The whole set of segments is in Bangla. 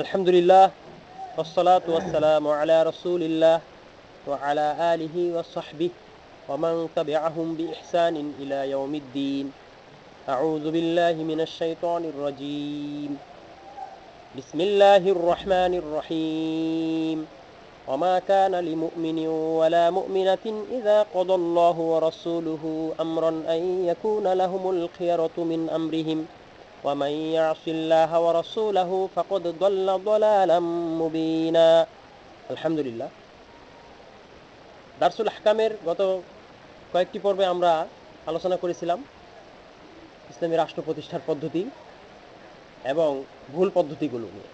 আলহামদুলিল্লাহ ওয়াসসালাতু ওয়াসসালামু আলা রাসূলিল্লাহ ওয়া আলা আলিহি ওয়া সাহবিহি ওয়া মান তাবি'আহুম বিইহসানিন ইলা ইয়াউমিদ্দিন। আউযু বিল্লাহি মিনাশ শাইতানির রাজীম। বিসমিল্লাহির রহমানির রহিম। وما كان لمؤمن ولا مؤمنة إذا قضى الله ورسوله أمرا أن يكون لهم الخيرة من أمرهم ومن يعص الله ورسوله فقد ضل ضلالا مبينا। আলহামদুলিল্লাহ, দারসুল আহকামের গত কয়েকটি পর্বে আমরা আলোচনা করেছিলাম ইসলামী রাষ্ট্র প্রতিষ্ঠার পদ্ধতি এবং ভুল পদ্ধতিগুলো নিয়ে।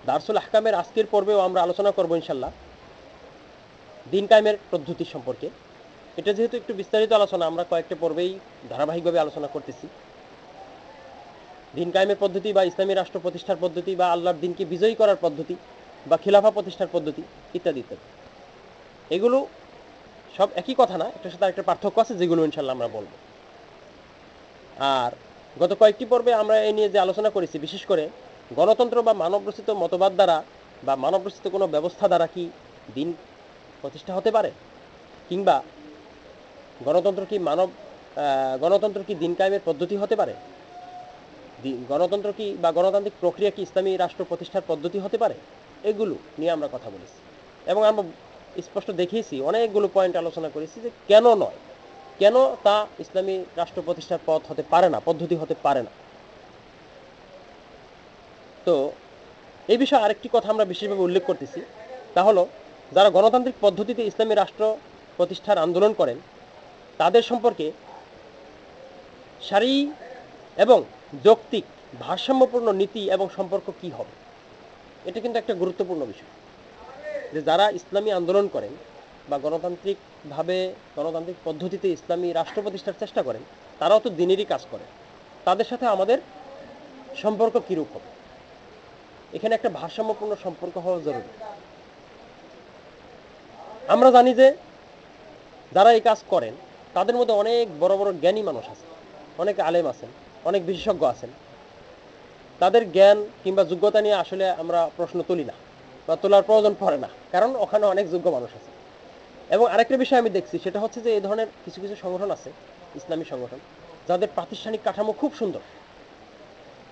দারসুল আহকামের আজকের পর্বেও আমরা আলোচনা করব ইনশাল্লাহ দিন কায়েমের পদ্ধতি সম্পর্কে। এটা যেহেতু একটু বিস্তারিত আলোচনা, আমরা কয়েকটা পর্বেই ধারাবাহিকভাবে আলোচনা করতেছি। দিন কায়েমের পদ্ধতি বা ইসলামী রাষ্ট্র প্রতিষ্ঠার পদ্ধতি বা আল্লাহর দিনকে বিজয়ী করার পদ্ধতি বা খিলাফা প্রতিষ্ঠার পদ্ধতি ইত্যাদি ইত্যাদি, এগুলো সব একই কথা না, একটার সাথে একটা পার্থক্য আছে যেগুলো ইনশাল্লাহ আমরা বলবো। আর গত কয়েকটি পর্বে আমরা এই নিয়ে যে আলোচনা করেছি, বিশেষ করে গণতন্ত্র বা মানবরচিত মতবাদ দ্বারা বা মানবরচিত কোনো ব্যবস্থা দ্বারা কি দিন প্রতিষ্ঠা হতে পারে, কিংবা গণতন্ত্র কি দিন কায়েমের পদ্ধতি হতে পারে, গণতন্ত্র কি বা গণতান্ত্রিক প্রক্রিয়া কি ইসলামী রাষ্ট্র প্রতিষ্ঠার পদ্ধতি হতে পারে, এগুলো নিয়ে আমরা কথা বলেছি এবং আমরা স্পষ্ট দেখিয়েছি, অনেকগুলো পয়েন্ট আলোচনা করেছি যে কেন নয়, কেন তা ইসলামী রাষ্ট্র প্রতিষ্ঠার পথ হতে পারে না, পদ্ধতি হতে পারে না। তো এই বিষয়ে আরেকটি কথা আমরা বিশেষভাবে উল্লেখ করতেছি, তা হলো যারা গণতান্ত্রিক পদ্ধতিতে ইসলামী রাষ্ট্র প্রতিষ্ঠার আন্দোলন করেন তাদের সম্পর্কে সারি এবং যৌক্তিক ভারসাম্যপূর্ণ নীতি এবং সম্পর্ক কি হবে, এটা কিন্তু একটা গুরুত্বপূর্ণ বিষয়। যে যারা ইসলামী আন্দোলন করেন বা গণতান্ত্রিক পদ্ধতিতে ইসলামী রাষ্ট্র প্রতিষ্ঠার চেষ্টা করেন, তারাও তো দিনেরই কাজ করে, তাদের সাথে আমাদের সম্পর্ক কিরূপ হবে, এখানে একটা ভারসাম্যপূর্ণ সম্পর্ক হওয়া জরুরি। আমরা জানি যে যারা এই কাজ করেন তাদের মধ্যে অনেক বড় বড় জ্ঞানী মানুষ আছে, অনেক আলেম আছেন, অনেক বিশেষজ্ঞ আছেন। তাদের জ্ঞান কিংবা যোগ্যতা নিয়ে আসলে আমরা প্রশ্ন তুলি না বা তোলার প্রয়োজন পড়ে না, কারণ ওখানে অনেক যোগ্য মানুষ আছে। এবং আরেকটা বিষয় আমি দেখছি, সেটা হচ্ছে যে এই ধরনের কিছু কিছু সংগঠন আছে, ইসলামী সংগঠন, যাদের প্রাতিষ্ঠানিক কাঠামো খুব সুন্দর,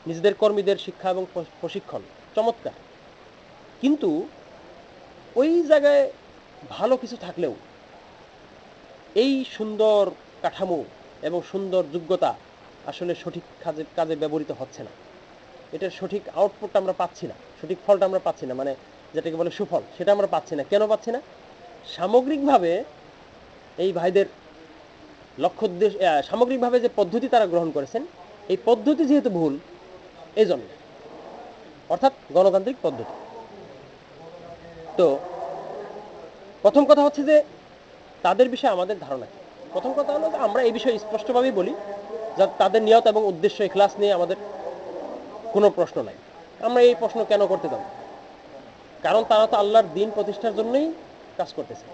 নিজেদের কর্মীদের শিক্ষা এবং প্রশিক্ষণ চমৎকার, কিন্তু ওই জায়গায় ভালো কিছু থাকলেও এই সুন্দর কাঠামো এবং সুন্দর যোগ্যতা আসলে সঠিক কাজে ব্যবহৃত হচ্ছে না, এটার সঠিক আউটপুটটা আমরা পাচ্ছি না, সঠিক ফলটা আমরা পাচ্ছি না, মানে যেটাকে বলে সুফল, সেটা আমরা পাচ্ছি না। কেন পাচ্ছি না? সামগ্রিকভাবে এই ভাইদের লক্ষ্য উদ্দেশ্য, সামগ্রিকভাবে যে পদ্ধতি তারা গ্রহণ করেছেন, এই পদ্ধতি যেহেতু ভুল, এই জন্য, অর্থাৎ গণতান্ত্রিক পদ্ধতি। তো প্রথম কথা হচ্ছে যে তাদের বিষয়ে আমাদের ধারণা কি। প্রথম কথা হলো আমরা এই বিষয়ে স্পষ্টভাবেই বলি যে তাদের নিয়ত এবং উদ্দেশ্য ইখলাস নিয়ে আমাদের কোনো প্রশ্ন নাই। আমরা এই প্রশ্ন কেন করতে দেব? কারণ তারা তো আল্লাহর দিন প্রতিষ্ঠার জন্যই কাজ করতেছে,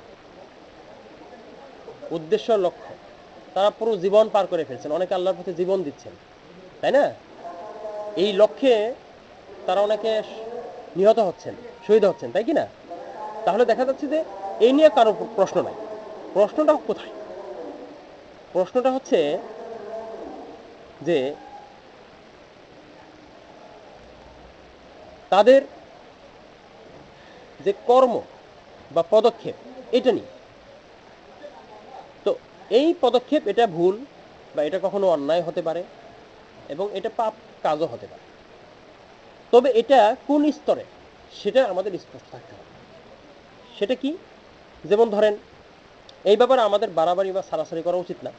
উদ্দেশ্য লক্ষ্য তারা পুরো জীবন পার করে ফেলছেন, অনেকে আল্লাহর পথে জীবন দিচ্ছেন, তাই না? এই লক্ষ্যে তারা অনেকে নিহত হচ্ছেন, শহীদ হচ্ছেন, তাই কি না? তাহলে দেখা যাচ্ছে যে এই নিয়ে কারো প্রশ্ন নাই। প্রশ্নটা কোথায়? প্রশ্নটা হচ্ছে যে তাদের যে কর্ম বা পদক্ষেপ, এটা নিয়ে। তো এই পদক্ষেপ এটা ভুল বা এটা কখনো অন্যায় হতে পারে এবং এটা পাপ কাজও হতে পারে, তবে এটা কোন স্তরে সেটা আমাদের স্পষ্ট থাকতে হবে। সেটা কি? যেমন ধরেন, এই ব্যাপারে আমাদের বাড়াবাড়ি বা সারাসারি করা উচিত না,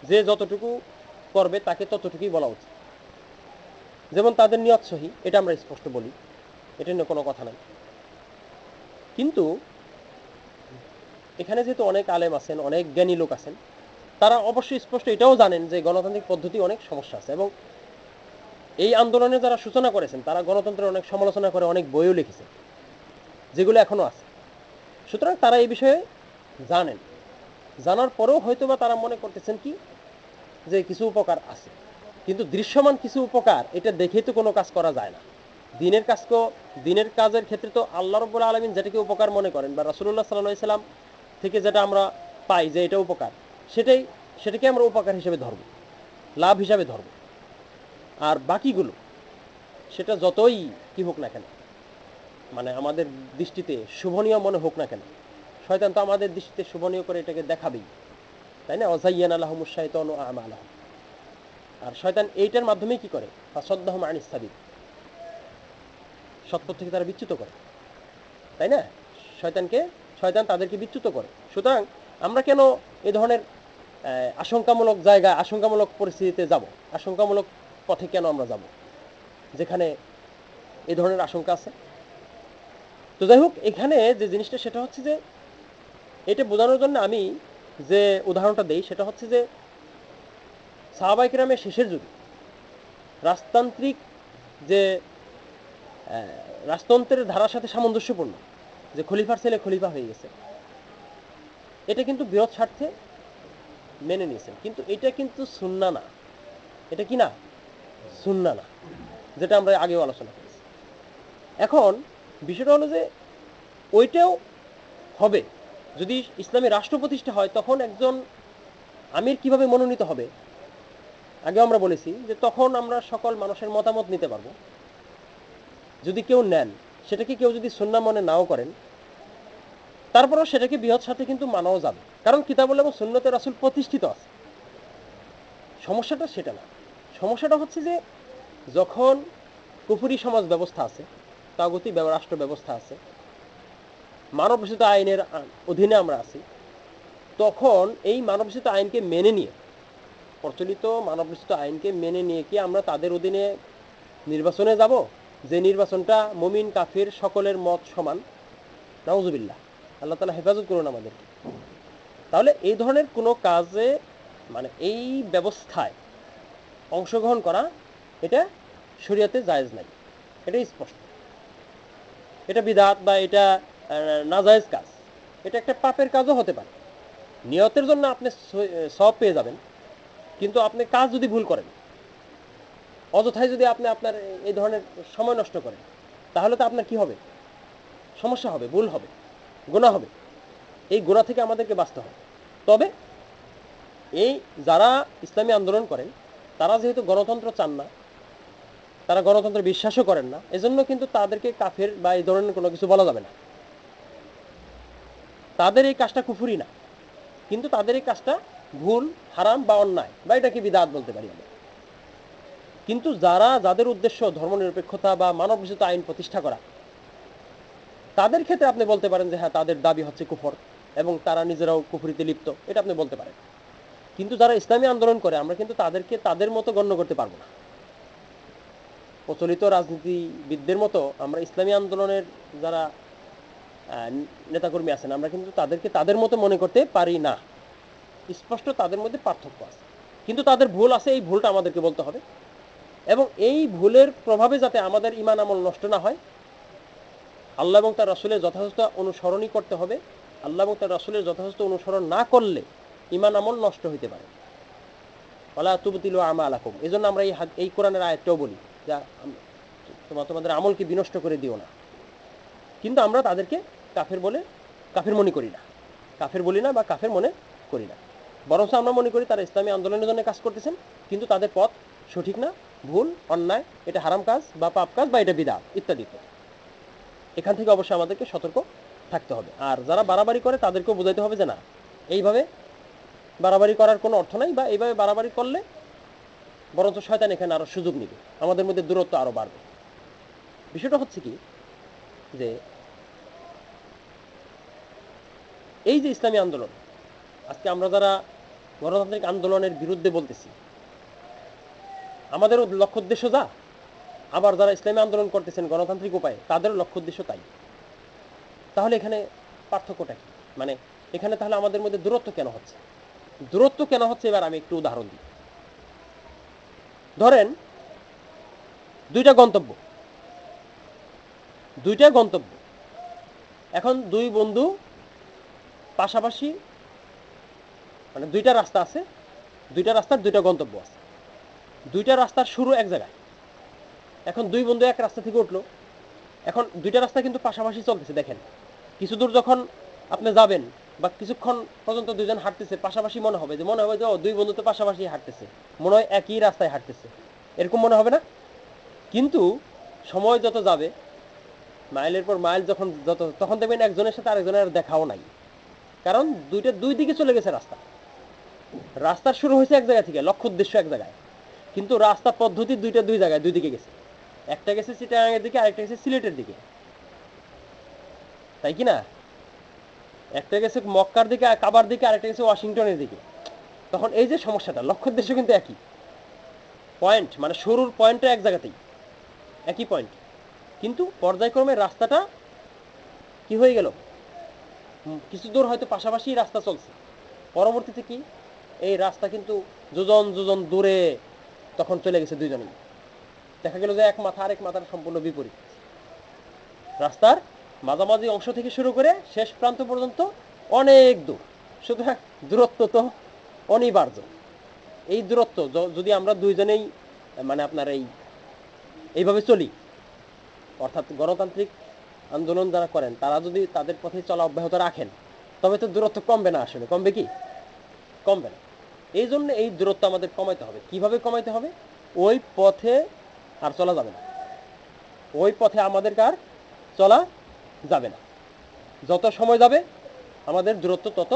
যে যতটুকু করবে তাকে ততটুকুই বলা উচিত। যেমন তাদের নিয়ত সহি, এটা আমরা স্পষ্ট বলি, এটা নিয়ে কোনো কথা নাই। কিন্তু এখানে যেহেতু অনেক আলেম আছেন, অনেক জ্ঞানী লোক আছেন, তারা অবশ্যই স্পষ্ট এটাও জানেন যে গণতান্ত্রিক পদ্ধতি অনেক সমস্যা আছে, এবং এই আন্দোলনে যারা সূচনা করেছেন তারা গণতন্ত্রের অনেক সমালোচনা করে অনেক বইও লিখেছেন, যেগুলো এখনো আছে। সুতরাং তারা এই বিষয়ে জানেন, জানার পরেও হয়তো বা তারা মনে করতেছেন কি যে কিছু উপকার আছে, কিন্তু দৃশ্যমান কিছু উপকার এটা দেখেই তো কোনো কাজ করা যায় না। দিনের কাজের ক্ষেত্রে তো আল্লাহ রাব্বুল আলামিন যেটাকে উপকার মনে করেন বা রাসূলুল্লাহ সাল্লাল্লাহু আলাইহি সাল্লাম থেকে যেটা আমরা পাই যে এটা উপকার, সেটাকে আমরা উপকার হিসেবে ধরব, লাভ হিসাবে ধরব। আর বাকিগুলো সেটা যতই কি হোক না কেন, মানে আমাদের দৃষ্টিতে শুভনীয় মনে হোক না কেন, শয়তান তো আমাদের দৃষ্টিতে শুভনীয় করে এটাকে দেখাবেই, তাই না? ওয়াযায়্যানা লাহুমুশ শাইতানু আমালাহুম। আর শয়তান এইটার মাধ্যমে কি করে? ফাসাদ্দাহুম আনিস সাবিল, সৎপথ থেকে তারা বিচ্যুত করে, তাই না? শয়তান তাদেরকে বিচ্যুত করে। সুতরাং আমরা কেন এই ধরনের আশঙ্কামূলক জায়গায়, আশঙ্কামূলক পরিস্থিতিতে যাব? আশঙ্কামূলক পথে কেন আমরা যাব যেখানে এই ধরনের আশঙ্কা আছে? তো যাই হোক, এখানে যে জিনিসটা সেটা হচ্ছে যে এটা বোঝানোর জন্য আমি যে উদাহরণটা দেই সেটা হচ্ছে যে সাহাবায়ে কেরামের শেষের যুগে রাজতান্ত্রিক যে রাজতন্ত্রের ধারার সাথে সামঞ্জস্যপূর্ণ যে খলিফার ছেলে খলিফা হয়ে গেছে, এটা কিন্তু বৃহৎ স্বার্থে মেনে নিয়েছেন, কিন্তু এটা কিন্তু সুন্নাহ না। এটা কি না? সুন্নাহ না, যেটা আমরা আগেও আলোচনা করেছি। এখন বিষয়টা হলো যে ওইটাও হবে যদি ইসলামী রাষ্ট্র প্রতিষ্ঠা হয়, তখন একজন আমির কিভাবে মনোনীত হবে আগেও আমরা বলেছি যে তখন আমরা সকল মানুষের মতামত নিতে পারবো। যদি কেউ নেন, সেটাকে কেউ যদি সুন্নাহ মনে নাও করেন, তারপরেও সেটাকে বৃহৎ সাথে কিন্তু মানাও যাবে, কারণ কিতাবুল এবং সুন্নতে রাসূল প্রতিষ্ঠিত আছে। সমস্যাটা সেটা না, সমস্যাটা হচ্ছে যে যখন কুফরি সমাজ ব্যবস্থা আছে, তাগুতি রাষ্ট্র ব্যবস্থা আছে, মানবরচিত আইনের অধীনে আমরা আছি, তখন এই মানবরচিত আইনকে মেনে নিয়ে, প্রচলিত মানবরচিত আইনকে মেনে নিয়ে কি আমরা তাদের অধীনে নির্বাচনে যাব, যে নির্বাচনটা মুমিন কাফির সকলের মত সমান? নাউজুবিল্লাহ, আল্লাহ তাআলা হেফাজত করুন আমাদেরকে। তাহলে এই ধরনের কোনো কাজে, মানে এই ব্যবস্থায় অংশগ্রহণ করা, এটা শরীয়তে জায়েজ নাই, এটা স্পষ্ট। এটা বিদআত বা এটা নাজায়েজ কাজ, এটা একটা পাপের কাজও হতে পারে। নিয়তের জন্য আপনি সওয়াব পেয়ে যাবেন, কিন্তু আপনি কাজ যদি ভুল করেন, অযথায় যদি আপনি আপনার এই ধরনের সময় নষ্ট করেন, তাহলে তো আপনার কি হবে? সমস্যা হবে, ভুল হবে, গুনাহ হবে। এই গুনাহ থেকে আমাদেরকে বাঁচতে হবে। তবে এই যারা ইসলামী আন্দোলন করেন, তারা যেহেতু গণতন্ত্র চান না, তারা গণতন্ত্রে বিশ্বাসও করেন না, এজন্য কিন্তু তাদেরকে কাফের বা এই ধরনের কোনো কিছু বলা যাবে না। তাদের এই কাজটা কুফরি না, কিন্তু তাদের এই কাজটা ভুল, হারাম বা অন্যায়, বা এটাকে বিদআত বলতে পারি আমরা। কিন্তু যাদের উদ্দেশ্য ধর্মনিরপেক্ষতা বা মানবরচিত আইন প্রতিষ্ঠা করা, তাদের ক্ষেত্রে আপনি বলতে পারেন যে হ্যাঁ, তাদের দাবি হচ্ছে কুফর এবং তারা নিজেরাও কুফরিতে লিপ্ত, এটা আপনি বলতে পারেন। কিন্তু যারা ইসলামী আন্দোলন করে, আমরা কিন্তু তাদেরকে তাদের মতো গণ্য করতে পারবো না। প্রচলিত রাজনীতিবিদদের মতো আমরা ইসলামী আন্দোলনের যারা নেতাকর্মী আছেন, আমরা কিন্তু তাদেরকে তাদের মতো মনে করতে পারি না। স্পষ্ট তাদের মধ্যে পার্থক্য আছে, কিন্তু তাদের ভুল আছে, এই ভুলটা আমাদেরকে বলতে হবে। এবং এই ভুলের প্রভাবে যাতে আমাদের ঈমান আমল নষ্ট না হয়, আল্লাহ এবং তার রাসূলের যথাযথ অনুসরণই করতে হবে। আল্লাহ এবং তার রাসূলের যথাযথ অনুসরণ না করলে ঈমান আমল নষ্ট হতে পারে। ওয়ালা তুবতিলু আমালাকুম, এজন্য আমরা এই কোরআনের আয়াতটাও বলি যে তোমাদের আমলকে বিনষ্ট করে দিও না। কিন্তু আমরা তাদেরকে কাফের মনে করি না, কাফের বলি না বা কাফের মনে করি না, বরঞ্চ আমরা মনে করি তারা ইসলামী আন্দোলনের জন্য কাজ করতেছেন, কিন্তু তাদের পথ সঠিক না, ভুল, অন্যায়, এটা হারাম কাজ বা পাপ কাজ বা এটা বিদআত ইত্যাদি। এখান থেকে অবশ্যই আমাদেরকে সতর্ক থাকতে হবে। আর যারা বাড়াবাড়ি করে তাদেরকেও বোঝাতে হবে যে না, এইভাবে বাড়াবাড়ি করার কোনো অর্থ নাই, বা এইভাবে বাড়াবাড়ি করলে বরঞ্চ শয়তান এখানে আরো সুযোগ নেবে, আমাদের মধ্যে দূরত্ব আরো বাড়বে। বিষয়টা হচ্ছে কি যে এই যে ইসলামী আন্দোলন, আজকে আমরা যারা গণতান্ত্রিক আন্দোলনের বিরুদ্ধে বলতেছি, আমাদেরও লক্ষ্য উদ্দেশ্য যা, আবার যারা ইসলামী আন্দোলন করতেছেন গণতান্ত্রিক উপায়ে, তাদেরও লক্ষ্য উদ্দেশ্য তাই। তাহলে এখানে পার্থক্যটা কি? মানে এখানে তাহলে আমাদের মধ্যে দূরত্ব কেন হচ্ছে? দূরত্ব কেন হচ্ছে এবার আমি একটু উদাহরণ দিই। ধরেন দুইটা গন্তব্য, এখন দুই বন্ধু পাশাপাশি, মানে দুইটা রাস্তা আছে, দুইটা রাস্তার দুইটা গন্তব্য আছে। দুইটা রাস্তার শুরু এক জায়গায়। এখন দুই বন্ধু এক রাস্তা থেকে উঠলো, এখন দুইটা রাস্তা কিন্তু পাশাপাশি চলতেছে। দেখেন কিছু দূর যখন আপনি যাবেন বা কিছুক্ষণ পর্যন্ত দুইজন হাঁটতেছে, পাশাপাশি মনে হবে যে দুই বন্ধু তো পাশাপাশি হাঁটতেছে, মনে হয় একই রাস্তায় হাঁটতেছে, এরকম মনে হবে না? কিন্তু সময় যত যাবে, মাইলের পর মাইল তখন দেখবেন একজনের সাথে আরেকজনের দেখাও নাই, কারণ দুই দিকে চলে গেছে রাস্তা। রাস্তার শুরু হয়েছে এক জায়গা থেকে, লক্ষ্য উদ্দেশ্য এক জায়গায়, কিন্তু রাস্তা পদ্ধতি দুই জায়গায়, দুই দিকে গেছে। একটা গেছে চিটাগাংয়ের দিকে, আরেকটা গেছে সিলেটের দিকে, তাই কি না? একটা গেছে মক্কার দিকে, কাবার দিকে, আরেকটা গেছে ওয়াশিংটনের দিকে। তখন এই যে সমস্যাটা, লক্ষ্য উদ্দেশ্য কিন্তু একই পয়েন্ট, মানে শুরুর পয়েন্টটা এক জায়গাতেই, একই পয়েন্ট, কিন্তু পর্যায়ক্রমে রাস্তাটা কি হয়ে গেল, কিছু দূর হয়তো পাশাপাশি রাস্তা চলছে, পরবর্তীতে কি এই রাস্তা কিন্তু যোজন যোজন দূরে তখন চলে গেছে দুইজনেই। দেখা গেল যে এক মাথা আরেক মাথার সম্পূর্ণ বিপরীত। রাস্তার মাঝামাঝি অংশ থেকে শুরু করে শেষ প্রান্ত পর্যন্ত অনেক দূর। সুতরাং দূরত্ব তো অনিবার্য। এই দূরত্ব যদি আমরা দুইজনেই মানে আপনার এইভাবে চলি, অর্থাৎ গণতান্ত্রিক আন্দোলন যারা করেন তারা যদি তাদের পথে চলা অব্যাহত রাখেন, তবে তো দূরত্ব কমবে না। আসলে কমবে কি? কমবে না। এই জন্য এই দূরত্ব আমাদের কমাইতে হবে। কিভাবে কমাইতে হবে? ওই পথে আর চলা যাবে না, ওই পথে আমাদের আর চলা যাবে না। যত সময় যাবে আমাদের দূরত্ব তত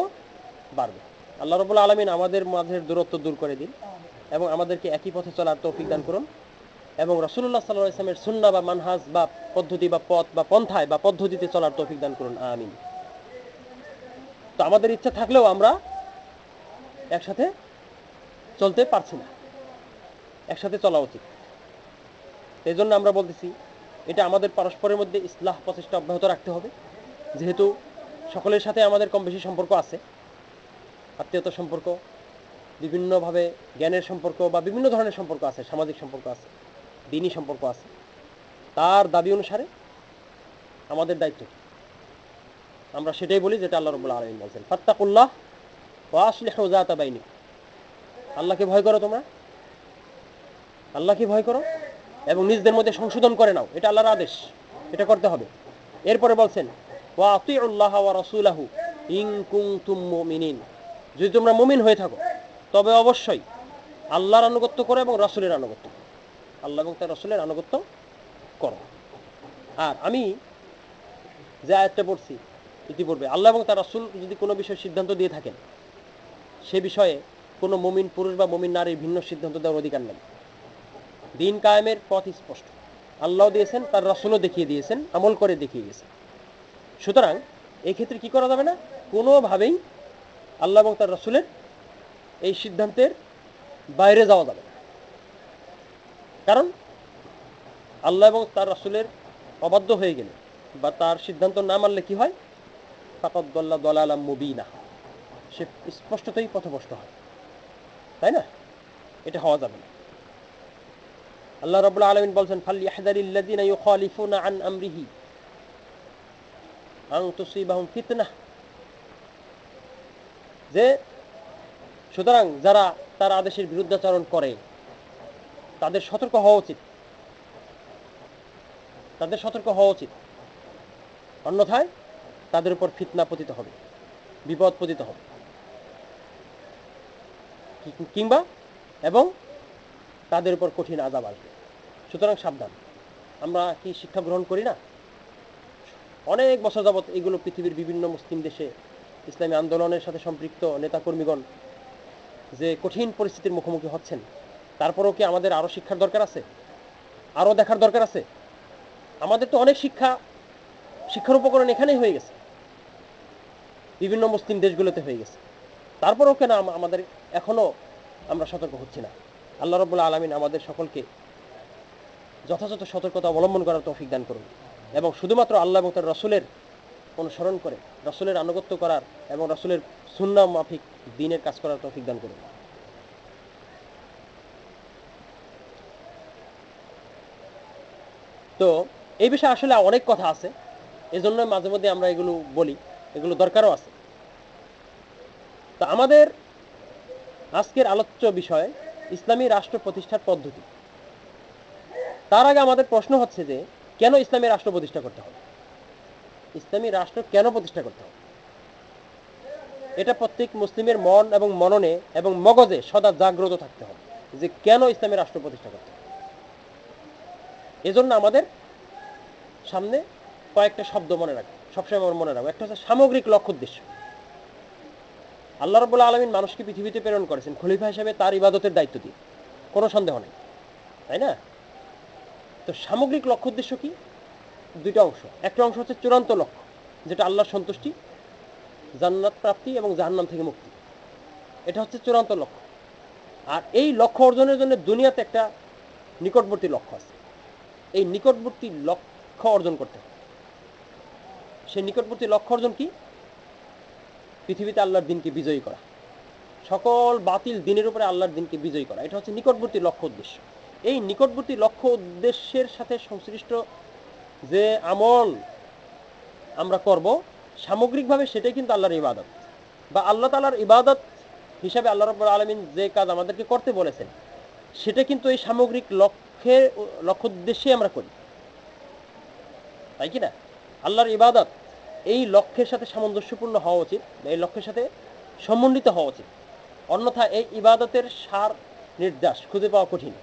বাড়বে। আল্লাহ রাব্বুল আলামিন আমাদের মাঝের দূরত্ব দূর করে দিন এবং আমাদেরকে একই পথে চলার তৌফিক দান করুন, এবং রাসূলুল্লাহ সাল্লাল্লাহু আলাইহি ওয়াসাল্লামের সুন্নাহ বা মানহাজ বা পদ্ধতি বা পথ বা পন্থায় বা পদ্ধতিতে চলার তৌফিক দান করুন, আমিন। তো আমাদের ইচ্ছা থাকলেও আমরা একসাথে চলতে পারছি না। একসাথে চলা উচিত। এই জন্য আমরা বলতেছি, এটা আমাদের পারস্পরের মধ্যে ইসলাহ প্রচেষ্টা অব্যাহত রাখতে হবে। যেহেতু সকলের সাথে আমাদের কম বেশি সম্পর্ক আছে, আত্মীয়তা সম্পর্ক, বিভিন্নভাবে জ্ঞানের সম্পর্ক বা বিভিন্ন ধরনের সম্পর্ক আছে, সামাজিক সম্পর্ক আছে, দ্বীনি সম্পর্ক আছে। তার দাবি অনুসারে আমাদের দায়িত্ব কি? আমরা সেটাই বলি যেটা আল্লাহ রাব্বুল আলামিন বলেছেন, ফাত্তাকুল্লাহ ওয়া আসলিহু যাতা বাইনিকুম। আল্লাহকে ভয় করো, তোমরা আল্লাহকে ভয় করো এবং নিজেদের মধ্যে সংশোধন করে নাও। এটা আল্লাহর আদেশ, এটা করতে হবে। এরপরে বলছেন, ওয়া আতিউল্লাহ ওয়া রাসূলাহু ইন কুনতুম মুমিনিন। যদি তোমরা মুমিন হয়ে থাকো তবে অবশ্যই আল্লাহর আনুগত্য করো এবং রাসূলের আনুগত্য করো। আল্লাহ এবং তার রাসূলের আনুগত্য করো। আর আমি যে আয়াতটা পড়ছি ইতিপূর্বে, আল্লাহ এবং তার রাসূল যদি কোনো বিষয়ে সিদ্ধান্ত দিয়ে থাকেন, সে বিষয়ে কোনো মুমিন পুরুষ বা মুমিন নারীর ভিন্ন সিদ্ধান্ত দেওয়ার অধিকার নেই। দিন কায়েমের পথ স্পষ্ট, আল্লাহ দিয়েছেন, তার রাসূলও দেখিয়ে দিয়েছেন, আমল করে দেখিয়ে গেছেন। সুতরাং এই ক্ষেত্রে কি করা যাবে না? কোনোভাবেই আল্লাহ এবং তার রাসূলের এই সিদ্ধান্তের বাইরে যাওয়া যাবে না। কারণ আল্লাহ এবং তার রাসূলের অবাধ্য হয়ে গেলে বা তার সিদ্ধান্ত না মানলে কি হয়? ফাকাদ দাল্লা দালালাম মুবিনা, সে স্পষ্টতই পথভ্রষ্ট হয়, তাই না? এটা হওয়া যাবে না। আল্লাহ রাব্বুল আলামিন বলেন, ফালইয়াহযারিল্লাযিনা ইউখালিফুনা আন আমরিহি আন তুসিবাহুম ফিতনাহ। যে সুতরাং যারা তার আদেশের বিরুদ্ধাচরণ করে তাদের সতর্ক হওয়া উচিত, তাদের সতর্ক হওয়া উচিত, অন্যথায় তাদের উপর ফিতনা পতিত হবে, বিপদ পতিত হবে, কিংবা এবং তাদের উপর কঠিন আযাব আসবে। সুতরাং সাবধান। আমরা কি শিক্ষা গ্রহণ করি না? অনেক বছর যাবত এগুলো পৃথিবীর বিভিন্ন মুসলিম দেশে ইসলামী আন্দোলনের সাথে সম্পৃক্ত নেতাকর্মীগণ যে কঠিন পরিস্থিতির মুখোমুখি হচ্ছেন, তারপরেও কি আমাদের আরও শিক্ষার দরকার আছে? আরও দেখার দরকার আছে? আমাদের তো অনেক শিক্ষার উপকরণ এখানেই হয়ে গেছে, বিভিন্ন মুসলিম দেশগুলোতে হয়ে গেছে। তারপরেও কেন আমাদের এখনো আমরা সতর্ক হচ্ছি না? আল্লাহ রাব্বুল আলামিন আমাদের সকলকে যথাযথ সতর্কতা অবলম্বন করার তৌফিক দান করুন এবং শুধুমাত্র আল্লাহ এবং তার রাসূলের অনুসরণ করে রাসূলের আনুগত্য করার এবং রাসূলের সুন্নাহ মাফিক দ্বীনের কাজ করার তৌফিক দান করুন। তো এই বিষয়ে আসলে অনেক কথা আছে, এজন্য মাঝে মধ্যে আমরা এগুলো বলি, এগুলো দরকারও আছে। তো আমাদের আজকের আলোচ্য বিষয় ইসলামী রাষ্ট্র প্রতিষ্ঠার পদ্ধতি। তার আগে আমাদের প্রশ্ন হচ্ছে যে কেন ইসলামী রাষ্ট্র প্রতিষ্ঠা করতে হবে? ইসলামী রাষ্ট্র কেন প্রতিষ্ঠা করতে হবে? এটা প্রত্যেক মুসলিমের মন এবং মননে এবং মগজে সদা জাগ্রত থাকতে হবে যে কেন ইসলামী রাষ্ট্র প্রতিষ্ঠা করতে হবে। এজন্য আমাদের সামনে কয়েকটা শব্দ মনে রাখবো, সবসময় মনে রাখবো। একটা হচ্ছে সামগ্রিক লক্ষ্য উদ্দেশ্য। আল্লাহ রাব্বুল আলামিন মানুষকে পৃথিবীতে প্রেরণ করেছেন খলিফা হিসেবে তার ইবাদতের দায়িত্ব দিয়ে, কোনো সন্দেহ নেই, তাই না? তো সামগ্রিক লক্ষ্য উদ্দেশ্য কি? দুইটা অংশ। একটা অংশ হচ্ছে চূড়ান্ত লক্ষ্য, যেটা আল্লাহর সন্তুষ্টি, জান্নাত প্রাপ্তি এবং জাহান্নাম থেকে মুক্তি। এটা হচ্ছে চূড়ান্ত লক্ষ্য। আর এই লক্ষ্য অর্জনের জন্য দুনিয়াতে একটা নিকটবর্তী লক্ষ্য আছে। এই নিকটবর্তী লক্ষ্য অর্জন করতে হবে। সেই নিকটবর্তী লক্ষ্য অর্জন কি? পৃথিবীতে আল্লাহর দিনকে বিজয়ী করা, সকল বাতিল দিনের উপরে আল্লাহর দিনকে বিজয়ী করা। এটা হচ্ছে নিকটবর্তী লক্ষ্য উদ্দেশ্য। এই নিকটবর্তী লক্ষ্য উদ্দেশ্যের সাথে সংশ্লিষ্ট যে আমল আমরা করব সামগ্রিকভাবে, সেটাই কিন্তু আল্লাহর ইবাদত বা আল্লাহ তাআলার ইবাদত হিসাবে আল্লাহ রাব্বুল আলামিন যে কাজ আমাদেরকে করতে বলেছেন সেটা কিন্তু এই সামগ্রিক লক্ষ্য উদ্দেশ্যে আমরা করি, তাই কি না? আল্লাহর ইবাদত এই লক্ষ্যের সাথে সামঞ্জস্যপূর্ণ হওয়া উচিত, এই লক্ষ্যের সাথে সমন্বিত হওয়া উচিত। অন্যথা এই ইবাদতের সার নির্যাস খুঁজে পাওয়া কঠিন,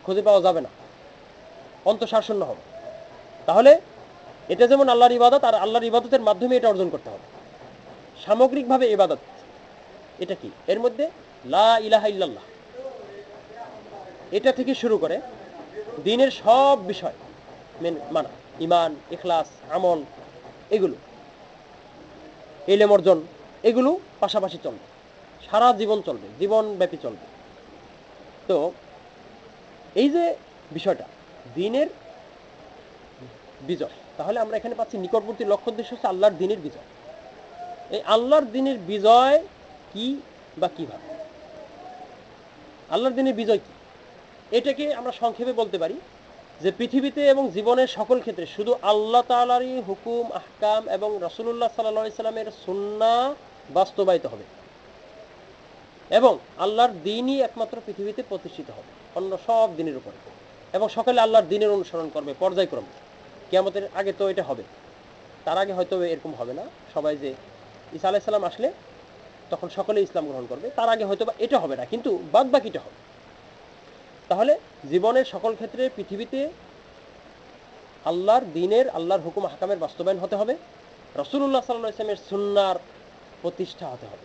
খুঁজে পাওয়া যাবে না, অন্তঃসারশূন্য হবে। তাহলে এটা যেমন আল্লাহর ইবাদত, আর আল্লাহর ইবাদতের মাধ্যমে এটা অর্জন করতে হবে। সামগ্রিকভাবে ইবাদত এটা কি? এর মধ্যে লা ইলাহা ইল্লাল্লাহ এটা থেকে শুরু করে দ্বীনের সব বিষয় মানা, ঈমান, ইখলাস, আমল, এগুলো ইলম অর্জন, এগুলো পাশাপাশি চলবে, সারা জীবন চলবে, জীবনব্যাপী চলবে। তো এই যে বিষয়টা দ্বীনের বিজয়, তাহলে আমরা এখানে পাচ্ছি নিকটবর্তী লক্ষ্য উদ্দেশ্য হচ্ছে আল্লাহর দ্বীনের বিজয়। এই আল্লাহর দ্বীনের বিজয় কি বা কিভাবে? আল্লাহর দ্বীনের বিজয় কি? এটাকে আমরা সংক্ষেপে বলতে পারি যে পৃথিবীতে এবং জীবনের সকল ক্ষেত্রে শুধু আল্লাহ তাআলারই হুকুম, আহকাম এবং রাসূলুল্লাহ সাল্লাল্লাহু আলাইহি সাল্লামের সুন্নাহ বাস্তবায়িত হবে এবং আল্লাহর দ্বীনই একমাত্র পৃথিবীতে প্রতিষ্ঠিত হবে অন্য সব দ্বীনের উপরে, এবং সকলে আল্লাহর দ্বীনের অনুসরণ করবে পর্যায়ক্রমে। কিয়ামতের আগে তো এটা হবে, তার আগে হয়তো এরকম হবে না। সবাই যে ঈসা আলাইহিস সালাম আসলে তখন সকলে ইসলাম গ্রহণ করবে, তার আগে হয়তো বা এটা হবে না, কিন্তু বাদ বাকিটা হবে। তাহলে জীবনের সকল ক্ষেত্রে পৃথিবীতে আল্লাহর দ্বীনের, আল্লাহর হুকুম আহকামের বাস্তবায়ন হতে হবে, রাসূলুল্লাহ সাল্লাল্লাহু আলাইহি ওয়াসাল্লামের সুন্নাহর প্রতিষ্ঠা হতে হবে,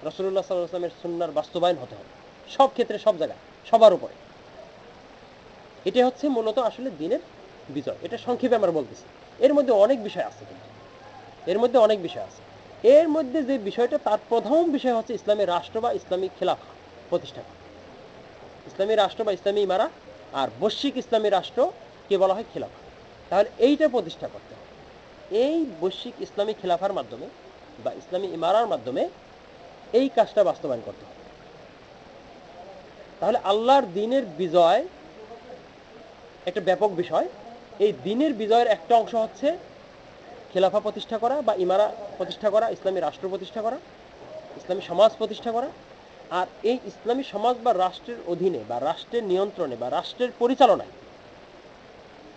রাসূলুল্লাহ সাল্লাল্লাহু আলাইহি ওয়াসাল্লামের সুন্নাহর বাস্তবায়ন হতে হবে সব ক্ষেত্রে, সব জায়গায়, সবার উপরে। এটা হচ্ছে মূলত আসলে দ্বীনের বিজয়। এটা সংক্ষেপে আমরা বলতেছি। এর মধ্যে অনেক বিষয় আছে, কিন্তু এর মধ্যে অনেক বিষয় আছে। এর মধ্যে যে বিষয়টা, তার প্রথম বিষয় হচ্ছে ইসলামী রাষ্ট্র বা ইসলামী খেলাফা প্রতিষ্ঠা করা। ইসলামী রাষ্ট্র বা ইসলামী ইমারা, আর বৈশ্বিক ইসলামী রাষ্ট্রকে বলা হয় খেলাফা। তাহলে এইটা প্রতিষ্ঠা করতে হবে। এই বৈশ্বিক ইসলামী খেলাফার মাধ্যমে বা ইসলামী ইমারার মাধ্যমে এই কাজটা বাস্তবায়ন করতে হবে। তাহলে আল্লাহর দ্বীনের বিজয় একটা ব্যাপক বিষয়। এই দ্বীনের বিজয়ের একটা অংশ হচ্ছে খেলাফা প্রতিষ্ঠা করা বা ইমারা প্রতিষ্ঠা করা, ইসলামী রাষ্ট্র প্রতিষ্ঠা করা, ইসলামী সমাজ প্রতিষ্ঠা করা। আর এই ইসলামী সমাজ বা রাষ্ট্রের অধীনে বা রাষ্ট্রের নিয়ন্ত্রণে বা রাষ্ট্রের পরিচালনায়,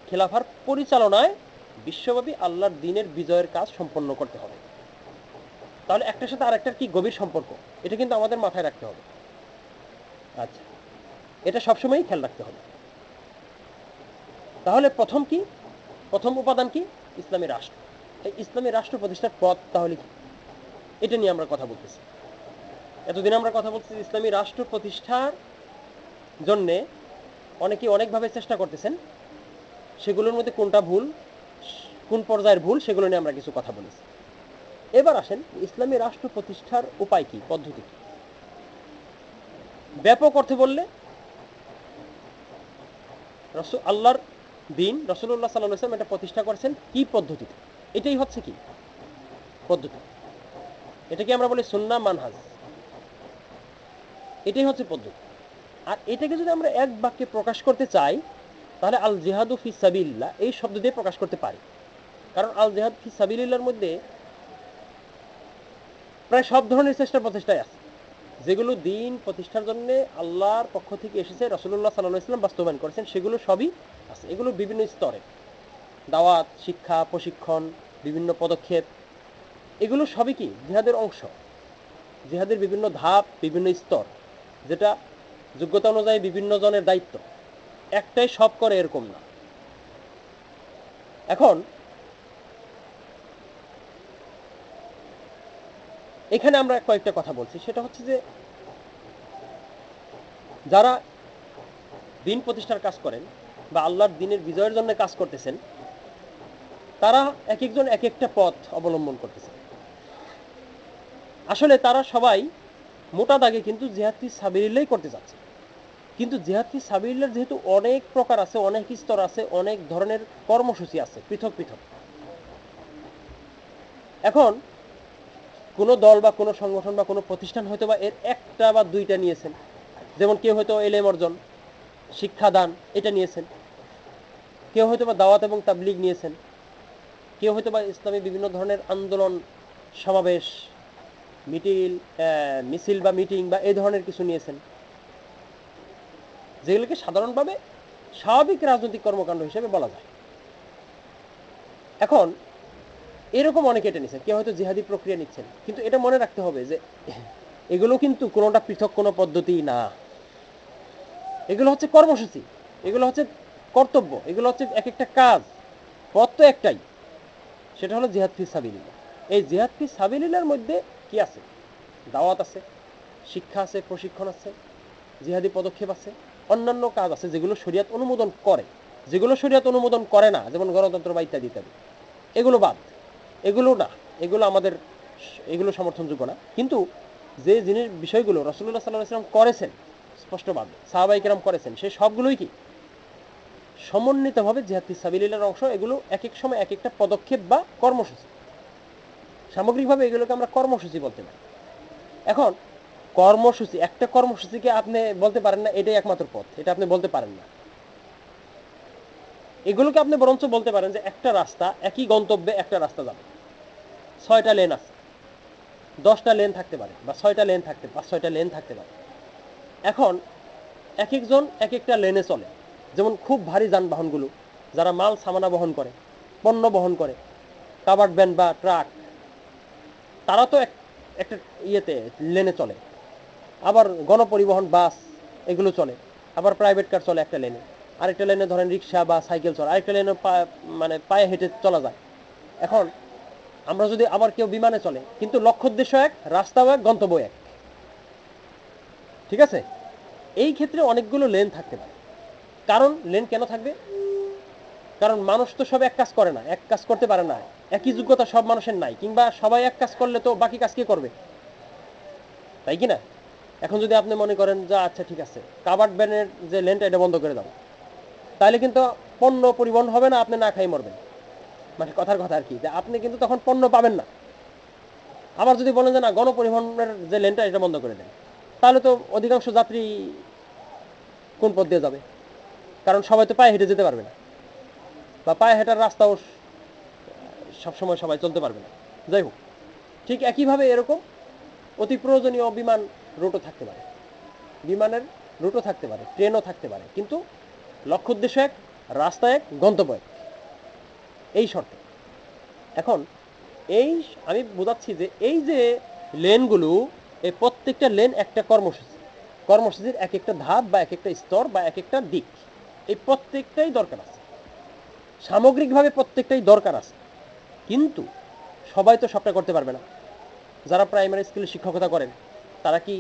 খেলাফার পরিচালনায় বিশ্বব্যাপী আল্লাহর দ্বীনের বিজয়ের কাজ সম্পন্ন করতে হবে। তাহলে একটার সাথে আরেকটার কি গভীর সম্পর্ক, এটা কিন্তু আমাদের মাথায় রাখতে হবে। আচ্ছা, এটা সবসময়ই খেয়াল রাখতে হবে। তাহলে প্রথম কি, প্রথম উপাদান কি? ইসলামী রাষ্ট্র। এই ইসলামী রাষ্ট্র প্রতিষ্ঠার পথ তাহলে কি, এটা নিয়ে আমরা কথা বলতেছি। এতদিন আমরা কথা বলতেছি ইসলামী রাষ্ট্র প্রতিষ্ঠার জন্য অনেকে অনেকভাবে চেষ্টা করতেছেন, সেগুলোর মধ্যে কোনটা ভুল, কোন পর্যায়ের ভুল, সেগুলো নিয়ে আমরা কিছু কথা বলেছি। এবার আসেন ইসলামী রাষ্ট্র প্রতিষ্ঠার উপায় কি, পদ্ধতি কি। ব্যাপক অর্থে বললে আল্লাহর দ্বীন রাসূলুল্লাহ সাল্লাল্লাহু আলাইহি ওয়াসাল্লাম এটা প্রতিষ্ঠা করেছেন কি পদ্ধতিতে, এটাই হচ্ছে কি পদ্ধতি। এটাকে আমরা বলি সুন্নাহ মানহাজ, এটাই হচ্ছে পদ্ধতি। আর এটাকে যদি আমরা এক বাক্যে প্রকাশ করতে চাই, তাহলে আল জিহাদু ফি সাবিলিল্লাহ এই শব্দ দিয়ে প্রকাশ করতে পারি। কারণ আল জিহাদ ফি সাবিলিল্লাহর মধ্যে প্রায় সব ধরনের চেষ্টা প্রচেষ্টাই আছে। যেগুলো দিন প্রতিষ্ঠার জন্য আল্লাহর পক্ষ থেকে এসেছে, রাসূলুল্লাহ সাল্লাল্লাহু আলাইহি ওয়াসাল্লাম বাস্তবায়ন করেছেন, সেগুলো সবই আছে। এগুলো বিভিন্ন স্তরে, দাওয়াত, শিক্ষা, প্রশিক্ষণ, বিভিন্ন পদক্ষেপ, এগুলো সবই কি জিহাদের অংশ। জিহাদের বিভিন্ন ধাপ, বিভিন্ন স্তর, যেটা যোগ্যতা অনুযায়ী বিভিন্ন জনের দায়িত্ব। একটাই সব করে এরকম না। এখন এখানে আমরা কয়েকটা কথা বলছি, সেটা হচ্ছে যে যারা দিন প্রতিষ্ঠার কাজ করেন বা আল্লাহর দিনের বিজয়ের জন্য কাজ করতেছেন, তারা এক একজন এক একটা পথ অবলম্বন করতেছেন। আসলে তারা সবাই মোটা দাগে কিন্তু জিহাদ ফি সাবিলিল্লাহ করতে যাচ্ছে। কিন্তু জিহাদ ফি সাবিলিল্লাহ যেহেতু অনেক প্রকার আছে, অনেক স্তর আছে, অনেক ধরনের কর্মসূচি আছে পৃথক পৃথক। এখন কোনো দল বা কোনো সংগঠন বা কোনো প্রতিষ্ঠান হয়তো বা এর একটা বা দুইটা নিয়েছেন, যেমন কেউ হয়তো এলেম অর্জন, শিক্ষাদান এটা নিয়েছেন, কেউ হয়তো বা দাওয়াত এবং তাবলীগ নিয়েছেন, কেউ হয়তো বা ইসলামী বিভিন্ন ধরনের আন্দোলন, সমাবেশ, মিছিল বা মিটিং বা এই ধরনের কিছু নিয়েছেন, যেগুলোকে সাধারণভাবে স্বাভাবিক রাজনৈতিক কর্মকাণ্ড হিসেবে বলা যায়। এখন এরকম অনেকে এটা নিচ্ছেন, কেউ হয়তো জিহাদি প্রক্রিয়া নিচ্ছেন, কিন্তু এটা মনে রাখতে হবে যে এগুলো কিন্তু কোনোটা পৃথক কোনো পদ্ধতি না। এগুলো হচ্ছে কর্মসূচি, এগুলো হচ্ছে কর্তব্য, এগুলো হচ্ছে এক একটা কাজ। পথ তো একটাই, সেটা হলো জিহাদ ফি সাবিলিল্লাহ। এই জিহাদ ফি সাবিলিল্লাহর মধ্যে কি আছে? দাওয়াত আছে, শিক্ষা আছে, প্রশিক্ষণ আছে, জিহাদি পদক্ষেপ আছে, অন্যান্য কাজ আছে যেগুলো শরীয়ত অনুমোদন করে। যেগুলো শরীয়ত অনুমোদন করে না, যেমন গণতন্ত্র বা ইত্যাদি ইত্যাদি, এগুলো বাদ, এগুলো না, এগুলো সমর্থনযোগ্য না। কিন্তু যে জিনিস বিষয়গুলো রাসূলুল্লাহ সাল্লাল্লাহু আলাইহি ওয়াসাল্লাম করেছেন স্পষ্টভাবে, সাহাবায়ে কেরাম করেছেন, সেই সবগুলোই কি সমন্বিতভাবে জিহাদ ফি সাবিলিল্লাহর অংশ। এগুলো এক এক সময় এক একটা পদক্ষেপ বা কর্মসূচি। সামগ্রিকভাবে এগুলোকে আমরা কর্মসূচি বলতে পারি। এখন কর্মসূচি, একটা কর্মসূচিকে আপনি বলতে পারেন না এটাই একমাত্র পথ, এটা আপনি বলতে পারেন না। এগুলোকে আপনি বরঞ্চ বলতে পারেন যে একটা রাস্তা, একই গন্তব্যে একটা রাস্তা যাবে, 6টা লেন আছে, 10টা লেন থাকতে পারে, বা 6টা লেন থাকতে, 5-6টা লেন থাকতে পারে। এখন এক একজন এক একটা লেনে চলে। যেমন খুব ভারী যানবাহনগুলো, যারা মাল সামানা বহন করে, পণ্য বহন করে, কাভার্ড ভ্যান বা ট্রাক, তারা তো একটা ইয়েতে লেনে চলে। আবার গণপরিবহন, বাস, এগুলো চলে। আবার প্রাইভেট কার চলে একটা লেনে, আরেকটা লেনে ধরেন রিক্সা বা সাইকেল চলে, আরেকটা লেনে মানে পায়ে হেঁটে চলা যায়। এখন আমরা যদি আবার কেউ বিমানে চলে, কিন্তু লক্ষ্য উদ্দেশ্য এক, রাস্তাও এক, গন্তব্য এক। ঠিক আছে? এই ক্ষেত্রে অনেকগুলো লেন থাকতে পারে। কারণ লেন কেন থাকবে? কারণ মানুষ তো সব এক কাজ করে না, এক কাজ করতে পারে না, একই যোগ্যতা সব মানুষের নাই, কিংবা সবাই এক কাজ করলে তো বাকি কাজ কে করবে, তাই কি না? এখন যদি আপনি মনে করেন যে আচ্ছা ঠিক আছে, কাভার্ড ভ্যানের যে লেনটা এটা বন্ধ করে দাও, তাহলে কিন্তু পণ্য পরিবহন হবে না, আপনি না খাই মরবেন। মানে কথার কথা আর কি, যে আপনি কিন্তু তখন পণ্য পাবেন না। আবার যদি বলেন যে না, গণপরিবহনের যে লেনটা এটা বন্ধ করে দেন, তাহলে তো অধিকাংশ যাত্রী কোন পথ দিয়ে যাবে? কারণ সবাই তো পায়ে হেঁটে যেতে পারবে না, বা পায়ে হেঁটার রাস্তাও সবসময় সবাই চলতে পারবে না। যাই হোক, ঠিক একইভাবে এরকম অতি প্রয়োজনীয় বিমান রুটও থাকতে পারে, বিমানের রুটও থাকতে পারে, ট্রেনও থাকতে পারে, কিন্তু লক্ষ্য উদ্দেশ্য এক, রাস্তা এক, গন্তব্য এক, এই শর্তে। এখন এই আমি বোঝাচ্ছি যে এই যে লেনগুলো, এই প্রত্যেকটা লেন একটা কর্মসূচি, কর্মসূচির এক একটা ধাপ বা এক একটা স্তর বা এক একটা দিক, এই প্রত্যেকটাই দরকার আছে, সামগ্রিকভাবে প্রত্যেকটাই দরকার আছে। কিন্তু সবাই তো সবটা করতে পারবে না। যারা প্রাইমারি স্কুলে শিক্ষকতা করেন, তারা কি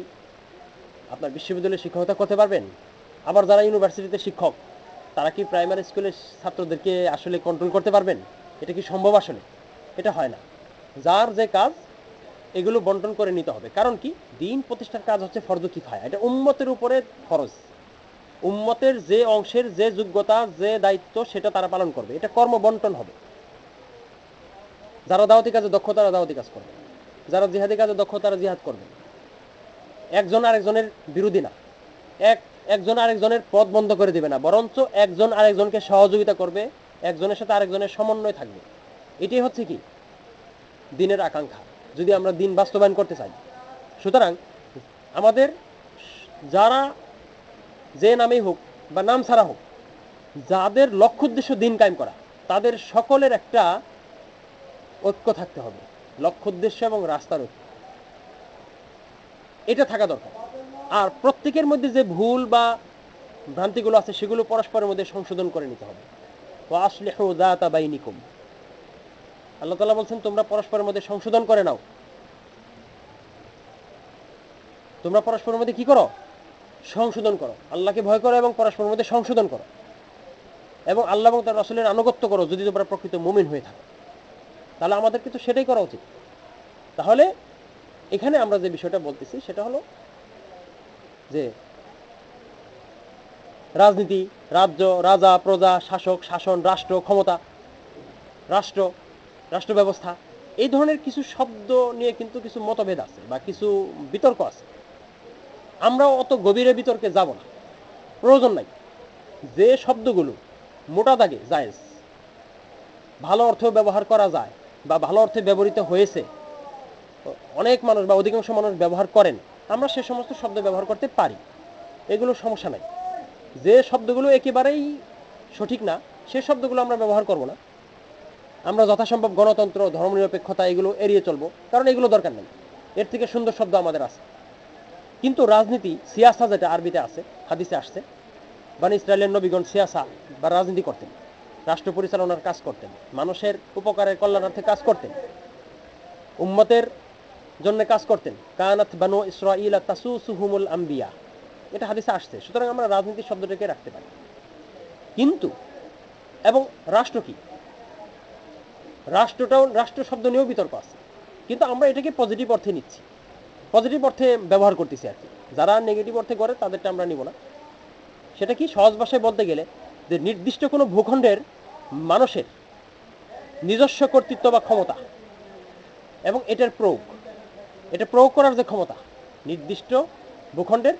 আপনার বিশ্ববিদ্যালয়ে শিক্ষকতা করতে পারবেন? আবার যারা ইউনিভার্সিটিতে শিক্ষক, তারা কি প্রাইমারি স্কুলের ছাত্রদেরকে আসলে কন্ট্রোল করতে পারবেন? এটা কি সম্ভব? আসলে এটা হয় না। যার যে কাজ, এগুলো বন্টন করে নিতে হবে। কারণ কি, দিন প্রতিষ্ঠার কাজ হচ্ছে ফরজু কিফায়া, এটা উম্মতের উপরে ফরজ। উম্মতের যে অংশের যে যোগ্যতা, যে দায়িত্ব, সেটা তারা পালন করবে, এটা কর্ম বন্টন হবে। যারা দাওয়াতি কাজে দক্ষ, তারা দাওয়াতি কাজ করবে, যারা জিহাদি কাজে দক্ষ, তারা জিহাদ করবে। একজন আরেকজনের বিরোধী না, একজন আরেকজনের পথ বন্ধ করে দিবে না, বরঞ্চ একজন আরেকজনকে সহযোগিতা করবে, একজনের সাথে আরেকজনের সমন্বয় থাকবে। এটাই হচ্ছে কি দিনের আকাঙ্ক্ষা, যদি আমরা দিন বাস্তবায়ন করতে চাই। সুতরাং আমাদের যারা যে নামেই হোক বা নাম ছাড়া হোক, যাদের লক্ষ্য উদ্দেশ্য দিন কায়েম করা, তাদের সকলের একটা ঐক্য থাকতে হবে, লক্ষ্য উদ্দেশ্য এবং রাস্তার ঐক্য, এটা থাকা দরকার। আর প্রত্যেকের মধ্যে যে ভুল বা ভ্রান্তিগুলো আছে সেগুলো পরস্পরের মধ্যে সংশোধন করে নিতে হবে। ওয়া আসলিহু যাতা বাইনিকুম, আল্লাহ তাআলা বলছেন তোমরা পরস্পরের মধ্যে সংশোধন করে নাও। তোমরা পরস্পরের মধ্যে কি করো? সংশোধন করো। আল্লাহকে ভয় করো এবং পরস্পরের মধ্যে সংশোধন করো, এবং আল্লাহ এবং তার রাসূলের আনুগত্য করো যদি তোমরা প্রকৃত মুমিন হয়ে থাকো। তাহলে আমাদের কিন্তু সেটাই করা উচিত। তাহলে এখানে আমরা যে বিষয়টা বলতেছি সেটা হলো যে রাজনীতি, রাজ্য, রাজা, প্রজা, শাসক, শাসন, রাষ্ট্র, ক্ষমতা, রাষ্ট্র, রাষ্ট্র ব্যবস্থা, এই ধরনের কিছু শব্দ নিয়ে কিন্তু কিছু মতভেদ আছে বা কিছু বিতর্ক আছে। আমরা অত গভীরে বিতর্কে যাব না, প্রয়োজন নাই। যে শব্দগুলো মোটা দাগে জায়েজ, ভালো অর্থে ব্যবহার করা যায় বা ভালো অর্থে ব্যবহৃত হয়েছে, অনেক মানুষ বা অধিকাংশ মানুষ ব্যবহার করেন, আমরা সে সমস্ত শব্দ ব্যবহার করতে পারি, এগুলো সমস্যা নাই। যে শব্দগুলো একেবারেই সঠিক না সে শব্দগুলো আমরা ব্যবহার করব না। আমরা যথাসম্ভব গণতন্ত্র, ধর্মনিরপেক্ষতা এগুলো এড়িয়ে চলবো, কারণ এগুলো দরকার নেই। এর থেকে সুন্দর শব্দ আমাদের আছে। কিন্তু রাজনীতি, সিয়াসা, যেটা আরবিতে আছে, হাদিসে আসছে, বানি ইসরায়েলের নবীগণ সিয়াসা বা রাজনীতি করতেন, রাষ্ট্র পরিচালনার কাজ করতেন, মানুষের উপকারের কল্যাণার্থে কাজ করতেন, উম্মতের জন্য কাজ করতেন। কানাত বানু ইসরাঈলা তাসুসুহুমুল আম্বিয়া, এটা হাদিসে আসছে। সুতরাং আমরা রাজনীতি শব্দটাকে রাখতে পারি। কিন্তু এবং রাষ্ট্র কি, রাষ্ট্রটাও, রাষ্ট্র শব্দ নিয়েও বিতর্ক আছে, কিন্তু আমরা এটাকে পজিটিভ অর্থে নিচ্ছি, পজিটিভ অর্থে ব্যবহার করতেছি আর কি। যারা নেগেটিভ অর্থে করে তাদেরটা আমরা নিব না। সেটা কি, সহজ ভাষায় বলতে গেলে যে নির্দিষ্ট কোনো ভূখণ্ডের মানুষের নিজস্ব কর্তৃত্ব বা ক্ষমতা এবং এটার প্রয়োগ, এটা প্রয়োগ করার যে ক্ষমতা, নির্দিষ্ট ভূখণ্ডের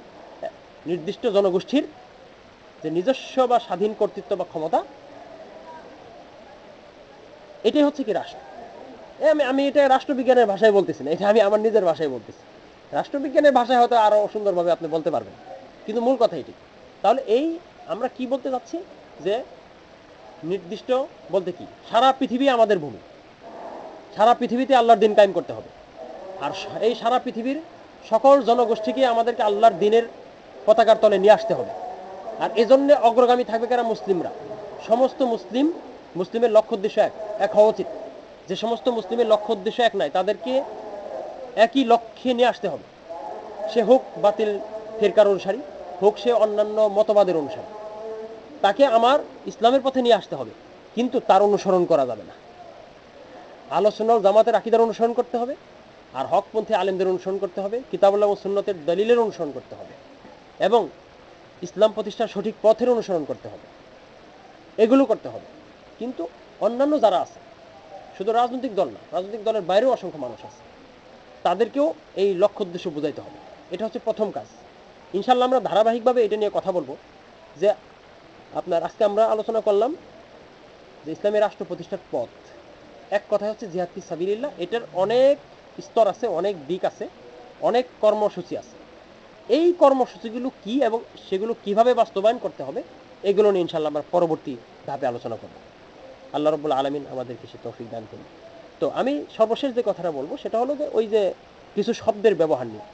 নির্দিষ্ট জনগোষ্ঠীর যে নিজস্ব বা স্বাধীন কর্তৃত্ব বা ক্ষমতা, এটাই হচ্ছে কি রাষ্ট্র। আমি এটা রাষ্ট্রবিজ্ঞানের ভাষায় বলতেছি না, এটা আমি আমার নিজের ভাষায় বলতেছি। রাষ্ট্রবিজ্ঞানের ভাষায় হয়তো আরো সুন্দরভাবে আপনি বলতে পারবেন, কিন্তু মূল কথা এটি। তাহলে এই আমরা কি বলতে যাচ্ছি, যে নির্দিষ্ট বলতে কি, সারা পৃথিবী আমাদের ভূমি, সারা পৃথিবীতে আল্লাহর দিন কায়েম করতে হবে। আর এই সারা পৃথিবীর সকল জনগোষ্ঠীকে আমাদেরকে আল্লাহর দিনের পতাকার তলে নিয়ে আসতে হবে। আর এজন্য অগ্রগামী থাকবে কারা? মুসলিমরা। সমস্ত মুসলিমের লক্ষ্য উদ্দেশ্য এক হওয়া উচিত। যে সমস্ত মুসলিমের লক্ষ্য উদ্দেশ্য এক নাই, তাদেরকে একই লক্ষ্যে নিয়ে আসতে হবে। সে হোক বাতিল ফিরকার অনুসারী, হোক সে অন্যান্য মতবাদের অনুসারী, তাকে আমার ইসলামের পথে নিয়ে আসতে হবে। কিন্তু তার অনুসরণ করা যাবে না। আহলে সুন্নাহ ওয়াল জামাতের আকীদার অনুসরণ করতে হবে, আর হকপন্থী আলেমদের অনুসরণ করতে হবে, কিতাবুল্লাহ ও সুন্নতের দলিলের অনুসরণ করতে হবে, এবং ইসলাম প্রতিষ্ঠার সঠিক পথের অনুসরণ করতে হবে। এগুলো করতে হবে। কিন্তু অন্যান্য যারা আছে, শুধু রাজনৈতিক দল না, রাজনৈতিক দলের বাইরেও অসংখ্য মানুষ আছে, তাদেরকেও এই লক্ষ্য উদ্দেশ্য বুঝাইতে হবে। এটা হচ্ছে প্রথম কাজ। ইনশাআল্লাহ আমরা ধারাবাহিকভাবে এটা নিয়ে কথা বলবো। যে আপনার আজকে আমরা আলোচনা করলাম যে ইসলামী রাষ্ট্র প্রতিষ্ঠার পথ। এক কথা হচ্ছে জিহাদ ফি সাবিলিল্লাহ, এটার অনেক স্তর আছে, অনেক দিক আছে, অনেক কর্মসূচি আছে। এই কর্মসূচিগুলো কি এবং সেগুলো কিভাবে বাস্তবায়ন করতে হবে, এগুলো নিয়ে ইনশাআল্লাহ আমরা পরবর্তী ধাপে আলোচনা করব। আল্লাহ রাব্বুল আলামিন আমাদেরকে সে তৌফিক দান করুন। তো আমি সর্বশেষ যে কথাটা বলবো সেটা হলো যে ওই যে কিছু শব্দের ব্যবহার নিয়ে,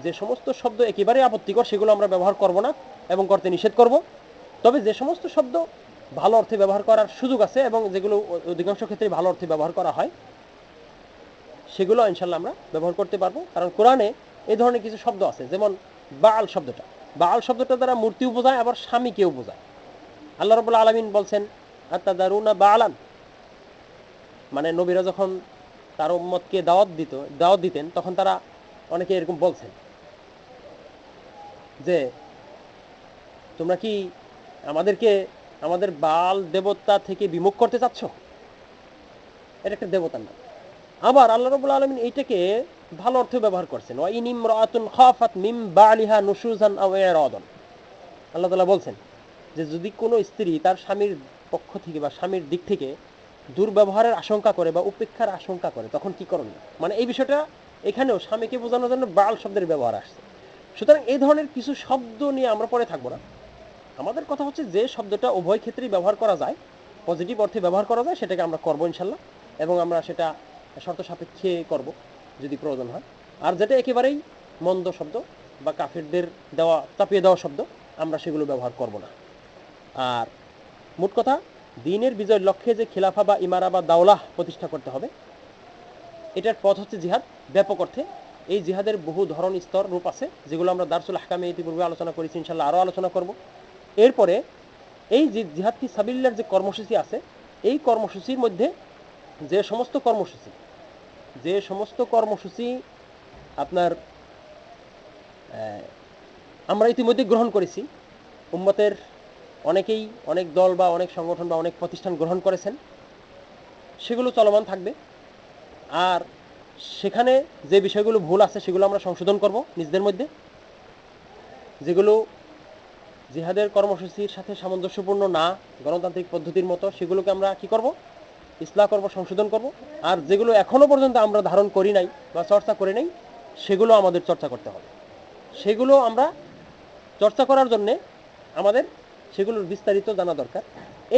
যে সমস্ত শব্দ একেবারে আপত্তিকর সেগুলো আমরা ব্যবহার করব না এবং করতে নিষেধ করব। তবে যে সমস্ত শব্দ ভালো অর্থে ব্যবহার করার সুযোগ আছে এবং যেগুলো অধিকাংশ ক্ষেত্রে ভালো অর্থে ব্যবহার করা হয়, সেগুলো ইনশাআল্লাহ আমরা ব্যবহার করতে পারবো। কারণ কোরআনে এই ধরনের কিছু শব্দ আছে, যেমন বাল শব্দটা, বাল শব্দটা দ্বারা মূর্তিও বোঝায়, আবার স্বামীকেও বোঝায়। আল্লাহ রাব্বুল আলামিন বলছেন আতাদারুনা বালান, মানে নবীরা যখন তার উম্মতকে দাওয়াত দিতেন তখন তারা অনেকে এরকম বলছেন যে তোমরা কি আমাদেরকে আমাদের বাল দেবতা থেকে বিমুখ করতে চাচ্ছ? এটা একটা দেবতার নাম। আবার আল্লাহ রাব্বুল আলামিন এইটাকে ভালো অর্থে ব্যবহার করছেন, ওয়া ইন ইমরাআতুন খাফাত মিন বালিহা নুশুজান আও ইরাদান। আল্লাহ তাআলা বলছেন যে যদি কোনো স্ত্রী তার স্বামীর পক্ষ থেকে বা স্বামীর দিক থেকে দুর্ব্যবহারের আশঙ্কা করে বা উপেক্ষার আশঙ্কা করে, তখন কি করণীয়। মানে এই বিষয়টা এখানেও স্বামীকে বোঝানোর জন্য বাল শব্দের ব্যবহার আসছে। সুতরাং এই ধরনের কিছু শব্দ নিয়ে আমরা পরে থাকবো না। আমাদের কথা হচ্ছে যে শব্দটা উভয় ক্ষেত্রেই ব্যবহার করা যায়, পজিটিভ অর্থে ব্যবহার করা যায়, সেটাকে আমরা করবো ইনশাল্লাহ, এবং আমরা সেটা শর্ত সাপেক্ষে করব যদি প্রয়োজন হয়। আর যেটা একেবারেই মন্দ শব্দ বা কাফিরদের দেওয়া চাপিয়ে দেওয়া শব্দ, আমরা সেগুলো ব্যবহার করব না। আর মোট কথা, দ্বীনের বিজয়ের লক্ষ্যে যে খিলাফা বা ইমারা বা দাওলাহ প্রতিষ্ঠা করতে হবে, এটার পথ হচ্ছে জিহাদ ব্যাপক অর্থে। এই জিহাদের বহু ধরন, স্তর, রূপ আছে, যেগুলো আমরা দারসুল আহকামে ইতিপূর্বে আলোচনা করেছি, ইনশাল্লাহ আরও আলোচনা করব। এরপরে এই যে জিহাদ ফি সাবিলিল্লাহর যে কর্মসূচি আছে, এই কর্মসূচির মধ্যে যে সমস্ত কর্মসূচি আপনার আমরা ইতিমধ্যে গ্রহণ করেছি, উম্মতের অনেকেই, অনেক দল বা অনেক সংগঠন বা অনেক প্রতিষ্ঠান গ্রহণ করেছেন, সেগুলো চলমান থাকবে। আর সেখানে যে বিষয়গুলো ভুল আছে সেগুলো আমরা সংশোধন করব নিজেদের মধ্যে, যেগুলো জিহাদের কর্মসূচির সাথে সামঞ্জস্যপূর্ণ না, গণতান্ত্রিক পদ্ধতির মতো, সেগুলোকে আমরা কি করব, ইসলাহ করব, সংশোধন করব। আর যেগুলো এখনো পর্যন্ত আমরা ধারণ করি নাই বা চর্চা করি নাই, সেগুলো আমাদের চর্চা করতে হবে। সেগুলো আমরা চর্চা করার জন্যে আমাদের সেগুলোর বিস্তারিত জানা দরকার।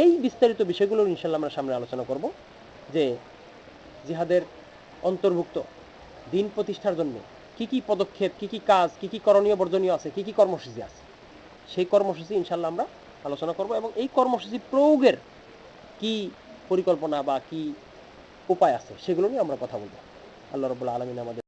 এই বিস্তারিত বিষয়গুলো ইনশাল্লাহ আমরা সামনে আলোচনা করব, যে জিহাদের অন্তর্ভুক্ত দিন প্রতিষ্ঠার জন্য কি কি পদক্ষেপ, কি কি কাজ, কি কি করণীয় বর্জনীয় আছে, কি কি কর্মসূচি আছে, সেই কর্মসূচি ইনশাল্লাহ আমরা আলোচনা করব। এবং এই কর্মসূচি প্রয়োগের কি পরিকল্পনা বা কি উপায় আছে, সেগুলো নিয়ে আমরা কথা বলবো। আল্লাহ রাব্বুল আলামিন আমাদের